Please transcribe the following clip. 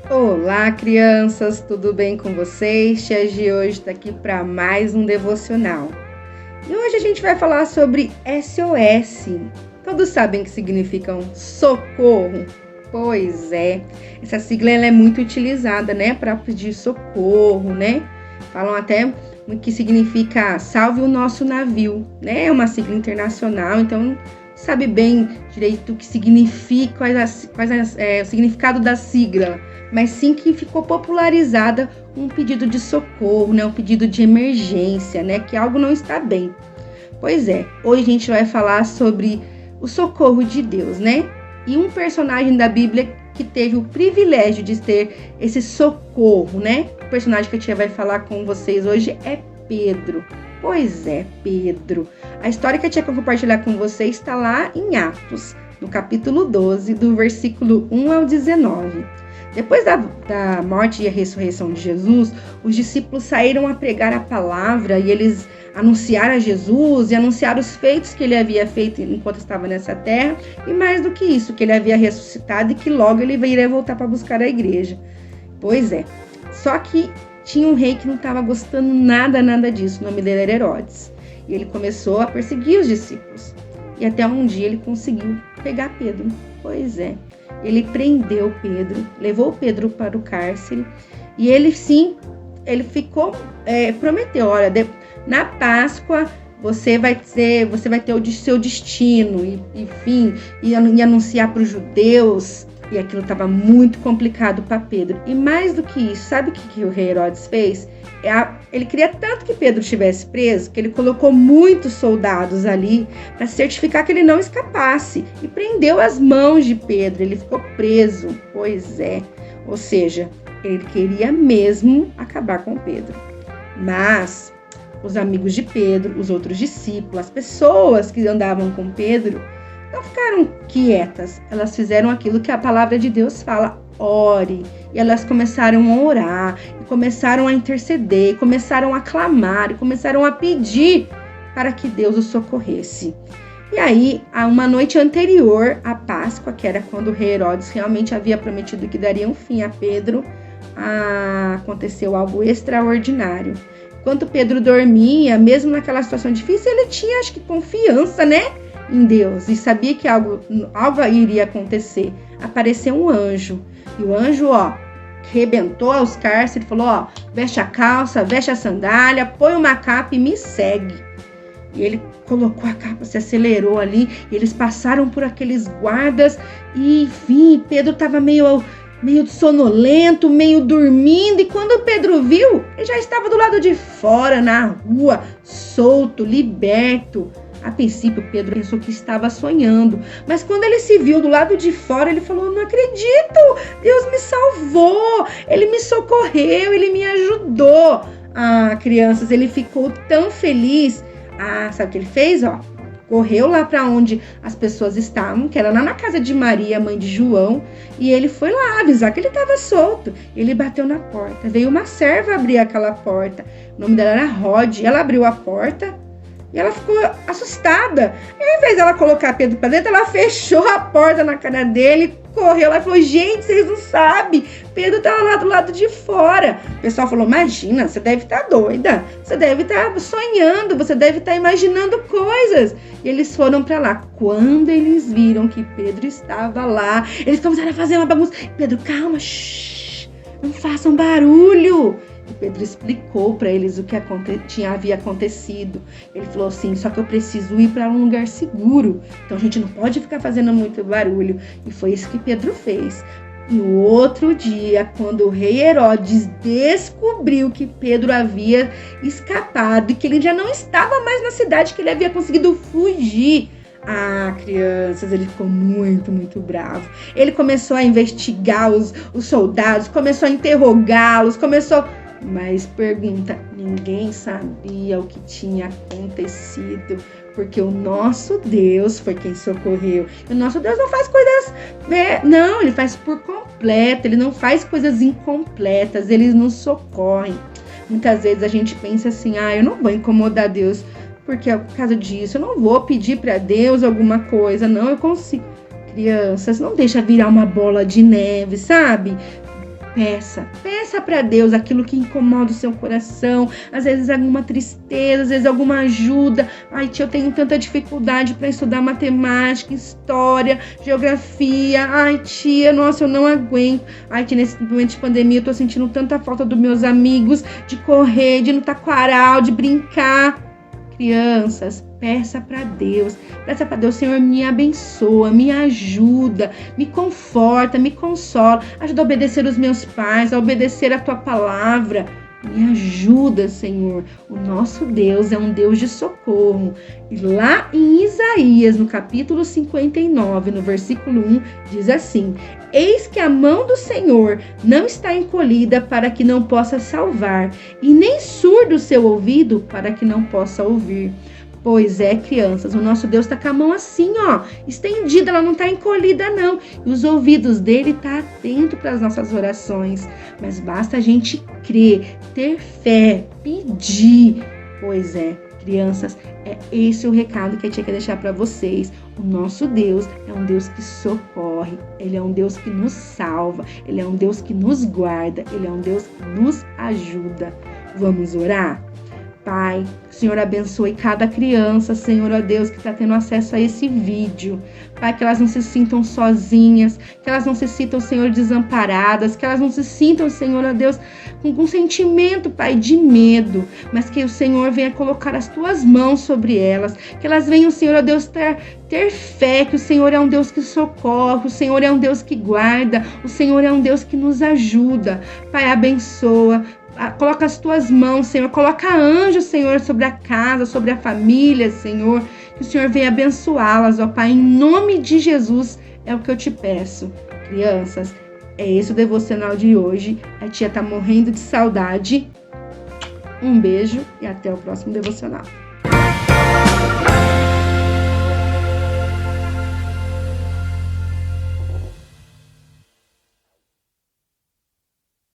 Olá, crianças, tudo bem com vocês? Tia Gi hoje está aqui para mais um devocional. E hoje a gente vai falar sobre SOS. Todos sabem que significa socorro? Pois é, essa sigla ela é muito utilizada, né, para pedir socorro, né? Falam até que significa salve o nosso navio, né? É uma sigla internacional, então sabe bem direito o que significa, o significado da sigla, mas sim que ficou popularizada um pedido de socorro, né? Um pedido de emergência, né? Que algo não está bem. Pois é, hoje a gente vai falar sobre o socorro de Deus, né? E um personagem da Bíblia que teve o privilégio de ter esse socorro, né? O personagem que a tia vai falar com vocês hoje é Pedro. Pois é, Pedro. A história que a tia quer compartilhar com vocês está lá em Atos, no capítulo 12, do versículo 1 ao 19. Depois da morte e a ressurreição de Jesus, os discípulos saíram a pregar a palavra e eles anunciaram a Jesus e anunciaram os feitos que ele havia feito enquanto estava nessa terra e mais do que isso, que ele havia ressuscitado e que logo ele iria voltar para buscar a igreja. Pois é, só que tinha um rei que não estava gostando nada disso, o nome dele era Herodes. E ele começou a perseguir os discípulos. E até um dia ele conseguiu pegar Pedro. Pois é, ele prendeu Pedro, levou Pedro para o cárcere. E ele prometeu, olha, na Páscoa você vai ter o seu destino, e anunciar para os judeus. E aquilo estava muito complicado para Pedro. E mais do que isso, sabe o que o rei Herodes fez? Ele queria tanto que Pedro estivesse preso, que ele colocou muitos soldados ali para certificar que ele não escapasse. E prendeu as mãos de Pedro, ele ficou preso. Pois é, ou seja, ele queria mesmo acabar com Pedro. Mas os amigos de Pedro, os outros discípulos, as pessoas que andavam com Pedro, não ficaram quietas, elas fizeram aquilo que a palavra de Deus fala, ore. E elas começaram a orar, e começaram a interceder, e começaram a clamar, e começaram a pedir para que Deus os socorresse. E aí, a uma noite anterior à Páscoa, que era quando o rei Herodes realmente havia prometido que daria um fim a Pedro, aconteceu algo extraordinário. Enquanto Pedro dormia, mesmo naquela situação difícil, ele tinha, acho que, confiança, né? Em Deus e sabia que algo iria acontecer. Apareceu um anjo e o anjo, rebentou os cárceres, falou, veste a calça, veste a sandália, põe uma capa e me segue. E ele colocou a capa, se acelerou ali, e eles passaram por aqueles guardas e, enfim, Pedro estava meio sonolento, meio dormindo, e quando Pedro viu, ele já estava do lado de fora, na rua, solto, liberto. A princípio, Pedro pensou que estava sonhando, mas quando ele se viu do lado de fora, ele falou, não acredito, Deus me salvou, ele me socorreu, ele me ajudou. Crianças, ele ficou tão feliz. Sabe o que ele fez? Correu lá para onde as pessoas estavam, que era lá na casa de Maria, mãe de João, e ele foi lá avisar que ele estava solto. Ele bateu na porta, veio uma serva abrir aquela porta, o nome dela era Rode, ela abriu a porta, e ela ficou assustada. E ao invés dela colocar Pedro pra dentro, ela fechou a porta na cara dele, correu lá e falou, gente, vocês não sabem, Pedro tá lá do lado de fora. O pessoal falou, imagina, você deve estar doida, você deve estar sonhando, você deve estar imaginando coisas. E eles foram pra lá. Quando eles viram que Pedro estava lá, eles começaram a fazer uma bagunça. Pedro, calma, não façam barulho. Pedro explicou para eles o que havia acontecido. Ele falou assim, só que eu preciso ir para um lugar seguro, então a gente não pode ficar fazendo muito barulho. E foi isso que Pedro fez. No outro dia, quando o rei Herodes descobriu que Pedro havia escapado e que ele já não estava mais na cidade, que ele havia conseguido fugir, crianças, ele ficou muito bravo. Ele começou a investigar os soldados, começou a interrogá-los, mas pergunta, ninguém sabia o que tinha acontecido, porque o nosso Deus foi quem socorreu. E o nosso Deus não faz coisas, não, ele faz por completo, ele não faz coisas incompletas, ele nos socorre. Muitas vezes a gente pensa assim, eu não vou incomodar Deus, porque por causa disso eu não vou pedir para Deus alguma coisa, não, eu consigo. Crianças, não deixa virar uma bola de neve, sabe? Peça para Deus aquilo que incomoda o seu coração, às vezes alguma tristeza, às vezes alguma ajuda. Ai, tia, eu tenho tanta dificuldade para estudar matemática, história, geografia. Ai, tia, nossa, eu não aguento. Ai, tia, nesse momento de pandemia eu tô sentindo tanta falta dos meus amigos, de correr, de ir no taquaral, de brincar. Crianças, peça para Deus, Senhor, me abençoa, me ajuda, me conforta, me consola, ajuda a obedecer os meus pais, a obedecer a tua palavra. Me ajuda, Senhor. O nosso Deus é um Deus de socorro. E lá em Isaías, no capítulo 59, no versículo 1, diz assim: eis que a mão do Senhor não está encolhida para que não possa salvar, e nem surdo o seu ouvido para que não possa ouvir. Pois é, crianças, o nosso Deus está com a mão assim, ó, estendida, ela não está encolhida, não. E os ouvidos dele estão atentos para as nossas orações. Mas basta a gente crer, ter fé, pedir. Pois é, crianças, é esse o recado que a tia quer deixar para vocês. O nosso Deus é um Deus que socorre, Ele é um Deus que nos salva, Ele é um Deus que nos guarda, Ele é um Deus que nos ajuda. Vamos orar? Pai, o Senhor abençoe cada criança, Senhor, ó Deus, que está tendo acesso a esse vídeo. Pai, que elas não se sintam sozinhas, que elas não se sintam, Senhor, desamparadas, que elas não se sintam, Senhor, ó Deus, com sentimento, Pai, de medo, mas que o Senhor venha colocar as tuas mãos sobre elas, que elas venham, Senhor, ó Deus, ter fé, que o Senhor é um Deus que socorre, o Senhor é um Deus que guarda, o Senhor é um Deus que nos ajuda. Pai, abençoa. Coloca as tuas mãos, Senhor. Coloca anjos, Senhor, sobre a casa, sobre a família, Senhor. Que o Senhor venha abençoá-las, ó Pai. Em nome de Jesus é o que eu te peço. Crianças, é esse o devocional de hoje. A tia tá morrendo de saudade. Um beijo e até o próximo devocional.